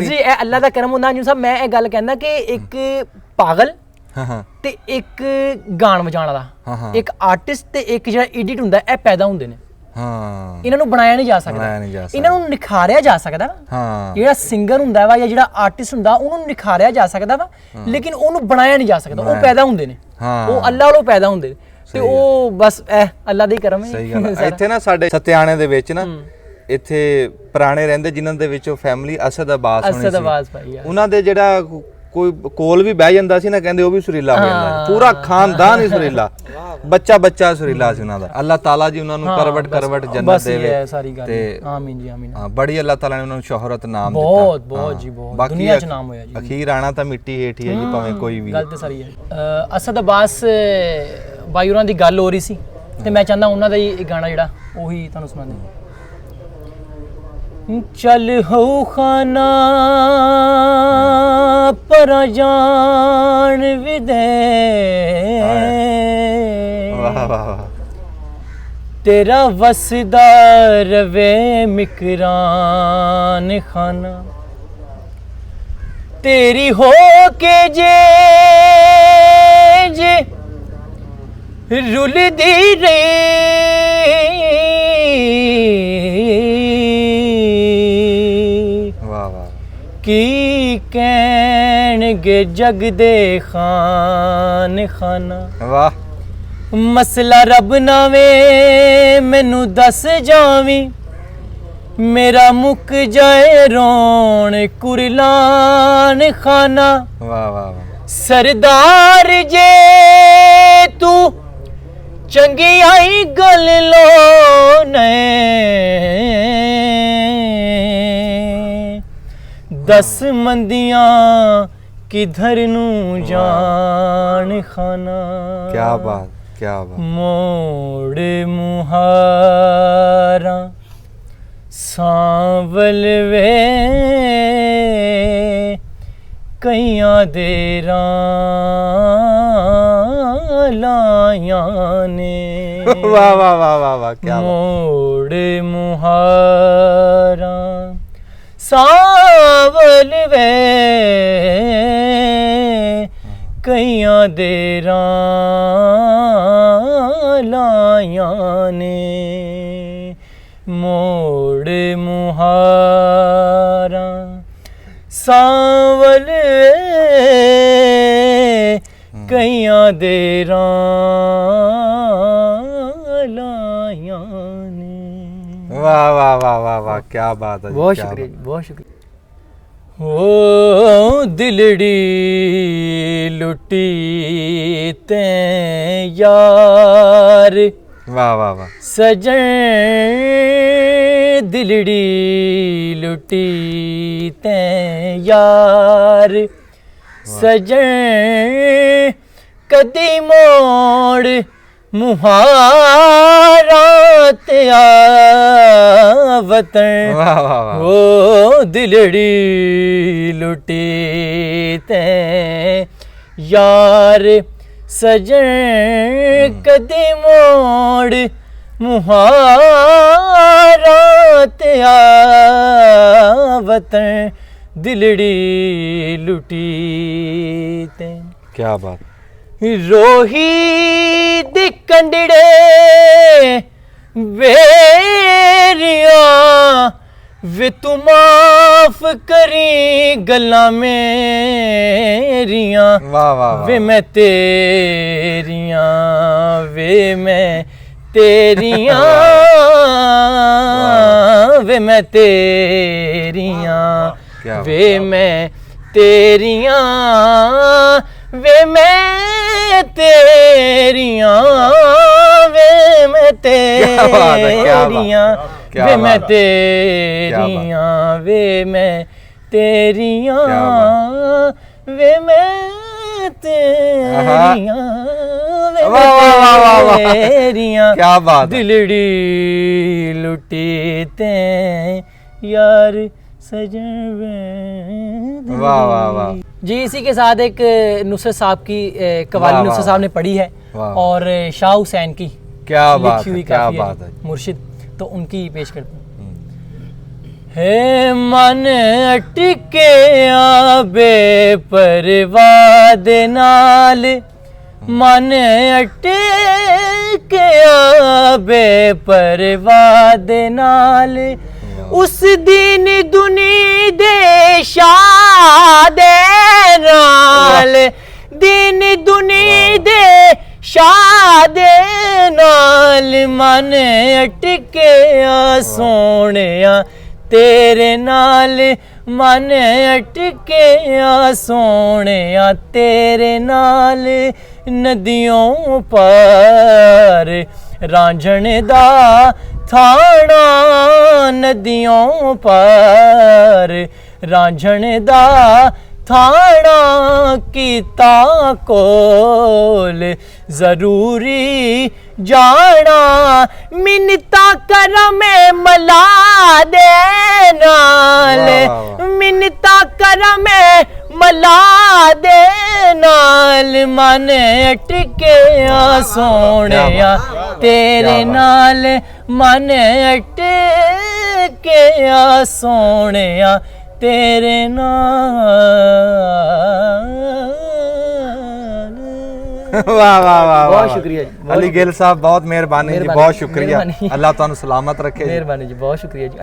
ਜੀ ਇਹ ਅੱਲਾ ਦਾ ਕਰਮ ਹੁੰਦਾ। ਸਾਹਿਬ ਮੈਂ ਇਹ ਗੱਲ ਕਹਿੰਦਾ ਕਿ ਇੱਕ ਪਾਗਲ ਤੇ ਇੱਕ ਗਾਣ ਵਜਾਉਣ ਵਾਲਾ, ਇੱਕ ਆਰਟਿਸਟ ਤੇ ਇੱਕ ਜਿਹੜਾ ਐਡਿਟ ਹੁੰਦਾ, ਇਹ ਪੈਦਾ ਹੁੰਦੇ ਨੇ। ਇਹਨਾਂ ਨੂੰ ਬਣਾਇਆ ਨਹੀਂ ਜਾ ਸਕਦਾ, ਇਹਨਾਂ ਨੂੰ ਨਿਖਾਰਿਆ ਜਾ ਸਕਦਾ ਵਾ। ਜਿਹੜਾ ਸਿੰਗਰ ਹੁੰਦਾ ਵਾ ਜਾਂ ਜਿਹੜਾ ਆਰਟਿਸਟ ਹੁੰਦਾ ਉਹਨੂੰ ਨਿਖਾਰਿਆ ਜਾ ਸਕਦਾ ਵਾ, ਲੇਕਿਨ ਉਹਨੂੰ ਬਣਾਇਆ ਨਹੀਂ ਜਾ ਸਕਦਾ। ਉਹ ਪੈਦਾ ਹੁੰਦੇ ਨੇ, ਉਹ ਅੱਲਾ ਵੱਲੋਂ ਪੈਦਾ ਹੁੰਦੇ ਨੇ ਤੇ ਉਹ ਬਸ ਇਹ ਅੱਲਾ ਦਾ ਹੀ ਕਰਮ ਹੈ। ਸਹੀ ਗੱਲ ਹੈ। ਇੱਥੇ ਨਾ ਸਾਡੇ ਸਤਿਆਣੇ ਦੇ ਵਿੱਚ ਨਾ ਇੱਥੇ ਪੁਰਾਣੇ ਰਹਿੰਦੇ ਜਿਨ੍ਹਾਂ ਦੇ ਵਿੱਚੋਂ ਫੈਮਿਲੀ ਅਸਦ ਅਬਾਸ ਹੋਣੀ ਸੀ, ਉਹਨਾਂ ਦੇ ਜਿਹੜਾ ਕੋਈ ਕੋਲ ਵੀ ਬਹਿ ਜਾਂਦਾ ਸੀ ਨਾ, ਕਹਿੰਦੇ ਉਹ ਵੀ ਸੁਰੀਲਾ ਹੋ ਜਾਂਦਾ, ਪੂਰਾ ਖਾਨਦਾਨ ਹੀ ਸੁਰੀਲਾ, ਬੱਚਾ ਸੁਰੀਲਾ ਸੀ ਉਹਨਾਂ ਦਾ। ਅੱਲਾਹ ਤਾਲਾ ਜੀ ਉਹਨਾਂ ਨੂੰ ਕਰਵਟ ਜੰਨਤ ਦੇਵੇ ਤੇ ਆਮੀਨ ਜੀ ਆਮੀਨ। ਬੜੀ ਅੱਲਾਹ ਤਾਲਾ ਨੇ ਉਹਨਾਂ ਨੂੰ ਸ਼ੋਹਰਤ ਨਾਮ ਦਿੱਤਾ, ਬਹੁਤ ਜੀ ਬਹੁਤ, ਦੁਨੀਆ 'ਚ ਨਾਮ ਹੋਇਆ ਜੀ। ਅਖੀਰ ਆਣਾ ਤਾਂ ਮਿੱਟੀ ਹੇਠ ਹੀ ਹੈ ਜੀ, ਭਾਵੇਂ ਕੋਈ ਵੀ। ਗੱਲ ਤੇ ਸਾਰੀ ਹੈ। ਅਸਦ ਅਬਾਸ ਬਾਈ ਹੋਰਾਂ ਦੀ ਗੱਲ ਹੋ ਰਹੀ ਸੀ ਤੇ ਮੈਂ ਚਾਹੁੰਦਾ ਉਹਨਾਂ ਦਾ ਹੀ ਗਾਣਾ ਜਿਹੜਾ ਉਹੀ ਤੁਹਾਨੂੰ ਸੁਣਾਉਂਦੇ। चल हो खाना पर जान विदे तेरा वसदार वे मिकरान खाना तेरी हो के जे रुल दी रे की कहणगे जग दे खान खाना। वाह मसला रब नावे मैनू दस जावी, मेरा मुक जाए रोण कुरलान खाना। वाह वाह सरदार जे तू चंगी आई गल लो ने 10 मंदियां किधर नू जान खाना। क्या बात क्या बात। मोड़ मुहारा सांवल वे कईयां देरा लाया ने। वाह वाह वाह वाह वाह क्या मोड़ मुहारा सावल वे कईयां देरा लाया ने। मोड़ मुहारा सावल कईयां देरा लाया ने। वाह वाह वाह वाह वाह क्या बात है। बहुत शुक्रिया बहुत शुक्रिया। ओ दिलड़ी लुटी ते यार। वाह वाह वाह। सजन दिलड़ी लुटी ते यार, सजन कदी मोड़ मुहारा ते वतन। ओ दिलड़ी लुटी ते यार, सजन कदी मोड़ मुहारा ते वतन, दिलड़ी लुटी ते। क्या बात। रोही दी कंडड़े वेरिया वे तू माफ करी गल्ला मेरिया। वाह वाह। वे मैं तेरिया वे मैं तेरिया वे मैं तेरिया वे मैं तेरिया वे मैं तेरिया वे मैं तेरिया वे मैं तेरिया वे मैं तेरिया वे मैं तेरिया तेरिया। क्या बात। दिलड़ी लुटी ते यार सजन। वाह वाह वाह जी। इसी के साथ एक नुसरत साहब की कवाली नुसरत साहब ने पढ़ी है और शाह हुसैन की क्या बात है, क्या बात है। मुर्शिद, तो उनकी पेश करते हैं। ਹੈ ਮਨ ਅਟਕਿਆ ਬੇਪਰਵਾਹ ਦੇ ਨਾਲ, ਮਨ ਅਟਕਿਆ ਬੇਪਰਵਾਹ ਦੇ ਨਾਲ, ਉਸ ਦਿਨ ਦੁਨੀ ਦੇ ਸ਼ਾਹ ਦੇ ਨਾਲ, ਦਿਨ ਦੁਨੀ ਦੇ ਸ਼ਾਹ ਦੇ ਨਾਲ, ਮਨ ਅਟਕਿਆ ਸੋਹਣਿਆ ਤੇਰੇ ਨਾਲ, ਮਨ ਅਟਕਿਆ ਸੋਹਣਿਆ ਤੇਰੇ ਨਾਲ, ਨदियों ਪਾਰ ਰਾਂਝਣ ਦਾ ਥਾਣਾ, ਨदियों ਪਾਰ ਰਾਂਝਣ ਦਾ ਥਾਣਾ, ਕੀਤਾ ਕੋਲ ਜ਼ਰੂਰੀ ਜਾਣਾ, ਮਿੰਨਤਾਂ ਕਰਾਂ ਮੈਂ ਮਲਾ ਦੇ ਨਾਲ, ਮਿੰਨਤਾਂ ਕਰਾਂ ਮੈਂ ਮਲਾ ਦੇ ਨਾਲ, ਮਨ ਅਟਕਿਆ ਸੋਹਣਿਆ ਤੇਰੇ ਨਾਲ, ਮਨ ਅਟਕਿਆ ਸੋਹਣਿਆ ਤੇਰੇ ਨਾਲ। ਵਾਹ ਵਾਹ ਵਾਹ, ਬਹੁਤ ਸ਼ੁਕਰੀਆ ਜੀ, ਅਲੀ ਗਿੱਲ ਸਾਹਿਬ, ਬਹੁਤ ਮਿਹਰਬਾਨੀ ਜੀ, ਬਹੁਤ ਸ਼ੁਕਰੀਆ। ਅੱਲਾਹ ਤੁਹਾਨੂੰ ਸਲਾਮਤ ਰੱਖੇ। ਮਿਹਰਬਾਨੀ ਜੀ, ਬਹੁਤ ਸ਼ੁਕਰੀਆ ਜੀ।